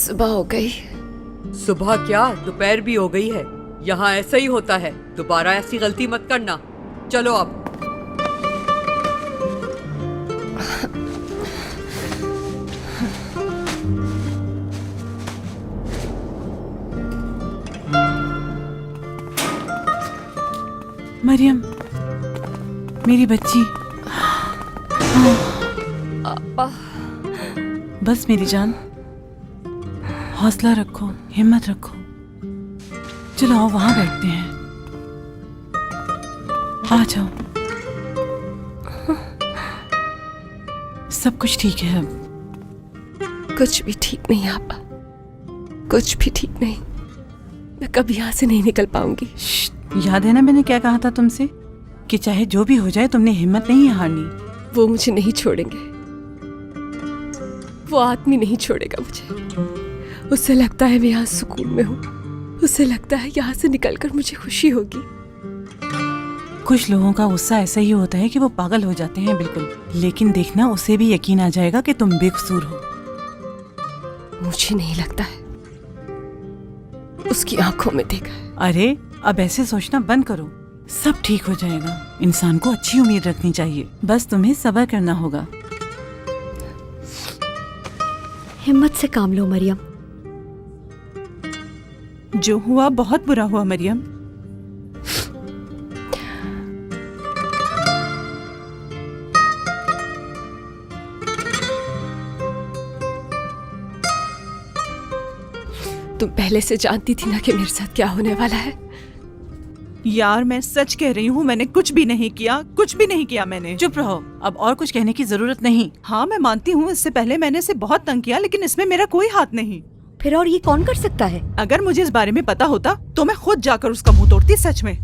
सुबह हो गई। सुबह क्या, दोपहर भी हो गई है। यहाँ ऐसा ही होता है, दोबारा ऐसी गलती मत करना। चलो अब। मरियम, मेरी बच्ची। बस मेरी जान, हौसला रखो, हिम्मत रखो। चलो आओ वहां बैठते हैं। आ जाओ, सब कुछ ठीक है अब। कुछ भी ठीक नहीं आपा, कुछ भी ठीक नहीं। मैं कभी यहाँ से नहीं निकल पाऊंगी। याद है ना मैंने क्या कहा था तुमसे, कि चाहे जो भी हो जाए तुमने हिम्मत नहीं है हारनी। वो मुझे नहीं छोड़ेंगे, वो आदमी नहीं छोड़ेगा मुझे। उससे लगता है मैं यहाँ सुकून में हूँ, उससे लगता है यहाँ से निकलकर मुझे खुशी होगी। कुछ लोगों का गुस्सा ऐसा ही होता है कि वो पागल हो जाते हैं बिल्कुल, लेकिन देखना उसे भी यकीन आ जाएगा कि तुम बेकसूर हो। मुझे नहीं लगता है, उसकी आंखों में देखा है। अरे अब ऐसे सोचना बंद करो, सब ठीक हो जाएगा। इंसान को अच्छी उम्मीद रखनी चाहिए, बस तुम्हें सब्र करना होगा। हिम्मत से काम लो मरियम। जो हुआ बहुत बुरा हुआ मरियम। तुम पहले से जानती थी ना कि मेरे साथ क्या होने वाला है। यार मैं सच कह रही हूँ, मैंने कुछ भी नहीं किया, कुछ भी नहीं किया मैंने। चुप रहो, अब और कुछ कहने की जरूरत नहीं। हाँ मैं मानती हूँ इससे पहले मैंने इसे बहुत तंग किया, लेकिन इसमें मेरा कोई हाथ नहीं। फिर और ये कौन कर सकता है? अगर मुझे इस बारे में पता होता तो मैं खुद जाकर उसका मुंह तोड़ती। सच में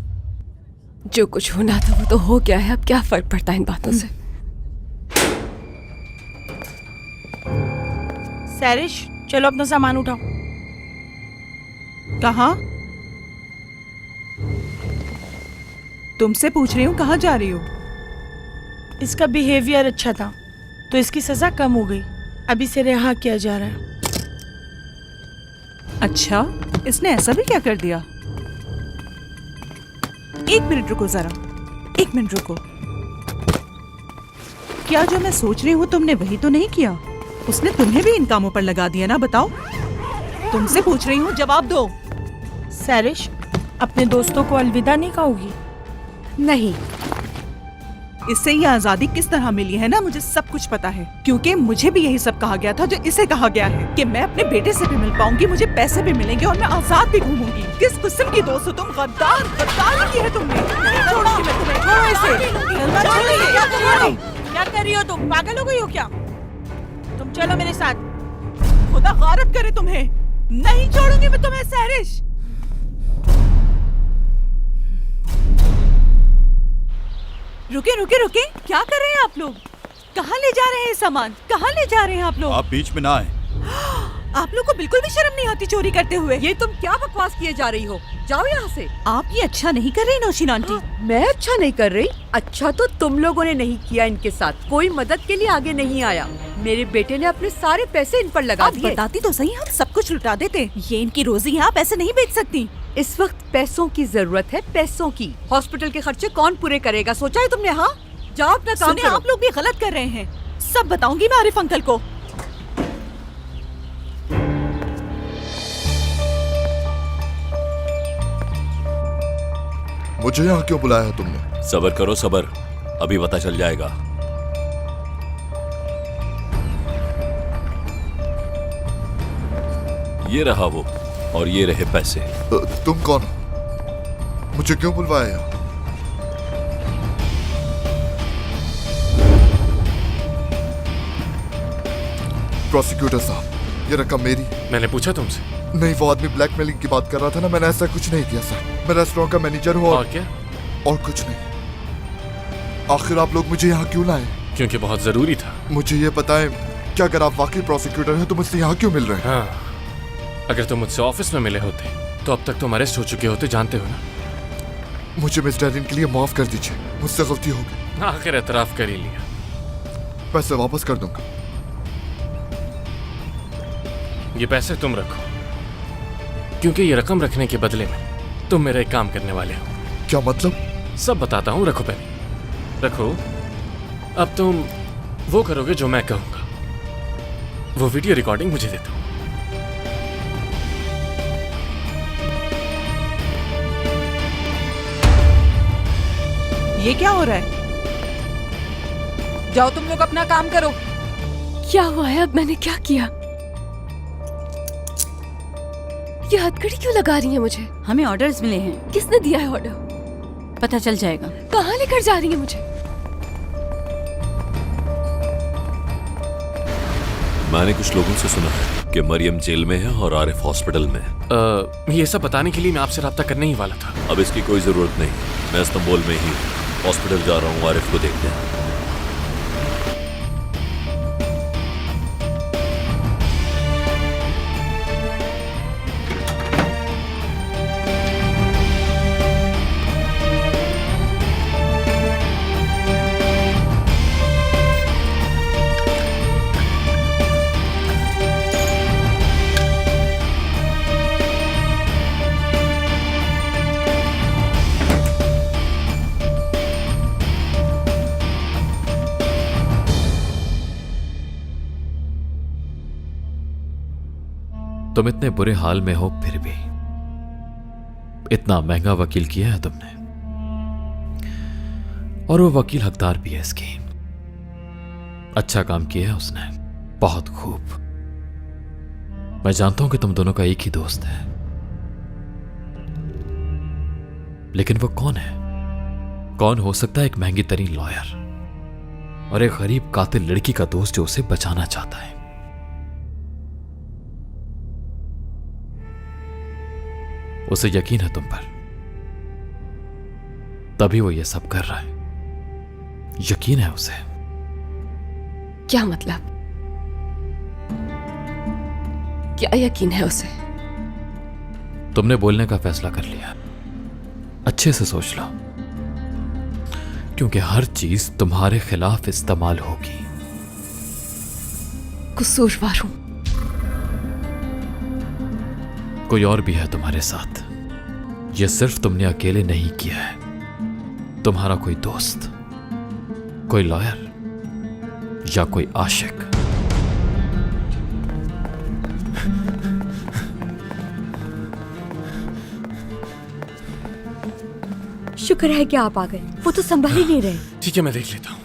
जो कुछ होना था वो तो हो गया है, अब क्या फर्क पड़ता है इन बातों से। सैरिश, चलो अपना सामान उठाओ। कहाँ? तुमसे पूछ रही हूँ कहाँ जा रही हो? इसका बिहेवियर अच्छा था तो इसकी सजा कम हो गई, अभी से रिहा किया जा रहा है। अच्छा, इसने ऐसा भी क्या कर दिया? एक मिनट रुको जरा, एक मिनट रुको। क्या जो मैं सोच रही हूँ तुमने वही तो नहीं किया? उसने तुम्हें भी इन कामों पर लगा दिया ना? बताओ, तुमसे पूछ रही हूँ, जवाब दो। सैरिश, अपने दोस्तों को अलविदा नहीं कहोगी? नहीं, इससे ये आजादी किस तरह मिली है ना, मुझे सब कुछ पता है, क्योंकि मुझे भी यही सब कहा गया था जो इसे कहा गया है कि मैं अपने बेटे से भी मिल पाऊंगी, मुझे पैसे भी मिलेंगे और मैं आजाद भी घूमूंगी। किस किस्म की दोस्त हो तुम? गद्दार, गद्दारी की है तुमने। नहीं छोड़ूंगी मैं तुम्हें। छोड़ो इसे। क्या कर रही हो तुम? पागल हो गई हो क्या? तुम चलो मेरे साथ। खुदा गारत करे तुम्हें, नहीं छोड़ूंगी मैं तुम्हें सैरिश। रुके रुके रुके, क्या कर रहे हैं आप लोग? कहाँ ले जा रहे हैं सामान? कहाँ ले जा रहे हैं आप लोग? आप बीच में ना आए। आप लोग को बिल्कुल भी शर्म नहीं आती चोरी करते हुए? ये तुम क्या बकवास किए जा रही हो? जाओ यहाँ से। आप ये अच्छा नहीं कर रही नौशीन आंटी। मैं अच्छा नहीं कर रही? अच्छा तो तुम लोगों ने नहीं किया इनके साथ, कोई मदद के लिए आगे नहीं आया। मेरे बेटे ने अपने सारे पैसे इन पर लगा दिए। बताती तो सही, हम सब कुछ लुटा देते। ये इनकी रोजी है, आप ऐसे नहीं बेच सकती। इस वक्त पैसों की जरूरत है, पैसों की। हॉस्पिटल के खर्चे कौन पूरे करेगा, सोचा है तुमने? हाँ जाओ अपना काम करो। आप लोग भी गलत कर रहे हैं, सब बताऊंगी मैं आरिफ अंकल को। मुझे यहाँ क्यों बुलाया है तुमने? सबर करो, सबर, अभी पता चल जाएगा। ये रहा वो, और ये रहे पैसे। तुम कौन हो? मुझे क्यों बुलवाया यहाँ? प्रोसिक्यूटर साहब, ये रकम मेरी। मैंने पूछा तुमसे? नहीं, वो आदमी ब्लैकमेलिंग की बात कर रहा था ना, मैंने ऐसा कुछ नहीं किया सर। मैं रेस्टोरेंट का मैनेजर हूँ। और क्या? और कुछ नहीं। आखिर आप लोग मुझे यहाँ क्यों लाए? क्योंकि बहुत जरूरी था। मुझे ये बताएं कि अगर आप वाकई प्रोसिक्यूटर हैं तो मुझसे यहाँ क्यों मिल रहे हैं? हाँ, अगर तुम मुझसे ऑफिस में मिले होते तो अब तक तुम अरेस्ट हो चुके होते, जानते हो ना। मुझे मिस डैरिन के लिए माफ कर दीजिए, मुझसे गलती हो गई। आखिर एतराफ कर ही लिया। पैसे वापस कर दूंगा। ये पैसे तुम रखो, क्योंकि ये रकम रखने के बदले में तुम मेरा एक काम करने वाले हो। क्या मतलब? सब बताता हूँ, रखो पहले। रखो। अब तुम वो करोगे जो मैं कहूँगा। वो वीडियो रिकॉर्डिंग मुझे दे दो। ये क्या हो रहा है? जाओ तुम लोग अपना काम करो। क्या हुआ है? अब मैंने क्या किया? ये हथकड़ी क्यों लगा रही है मुझे? हमें ऑर्डर्स मिले हैं। किसने दिया है ऑर्डर? पता चल जाएगा। कहाँ लेकर जा रही है मुझे? मैंने कुछ लोगों से सुना है कि मरियम जेल में है और आरिफ हॉस्पिटल में। ये सब बताने के लिए मैं आपसे राब्ता करने ही वाला था। अब इसकी कोई जरूरत नहीं, मैं इस्तांबुल में ही हॉस्पिटल जा रहा हूँ आरिफ को देखने। तुम इतने बुरे हाल में हो फिर भी इतना महंगा वकील किया है तुमने, और वो वकील हकदार भी है इसकी। अच्छा काम किया है उसने, बहुत खूब। मैं जानता हूं कि तुम दोनों का एक ही दोस्त है, लेकिन वो कौन है? कौन हो सकता है एक महंगी तरीन लॉयर और एक गरीब कातिल लड़की का दोस्त जो उसे बचाना चाहता है? उसे यकीन है तुम पर, तभी वो ये सब कर रहा है। यकीन है उसे। क्या मतलब? क्या यकीन है उसे? तुमने बोलने का फैसला कर लिया, अच्छे से सोच लो, क्योंकि हर चीज तुम्हारे खिलाफ इस्तेमाल होगी। कसूरवार हूं। कोई और भी है तुम्हारे साथ। यह सिर्फ तुमने अकेले नहीं किया है। तुम्हारा कोई दोस्त, कोई लॉयर या कोई आशिक। शुक्र है कि आप आ गए। वो तो संभल ही नहीं रहे। ठीक है, मैं देख लेता हूँ।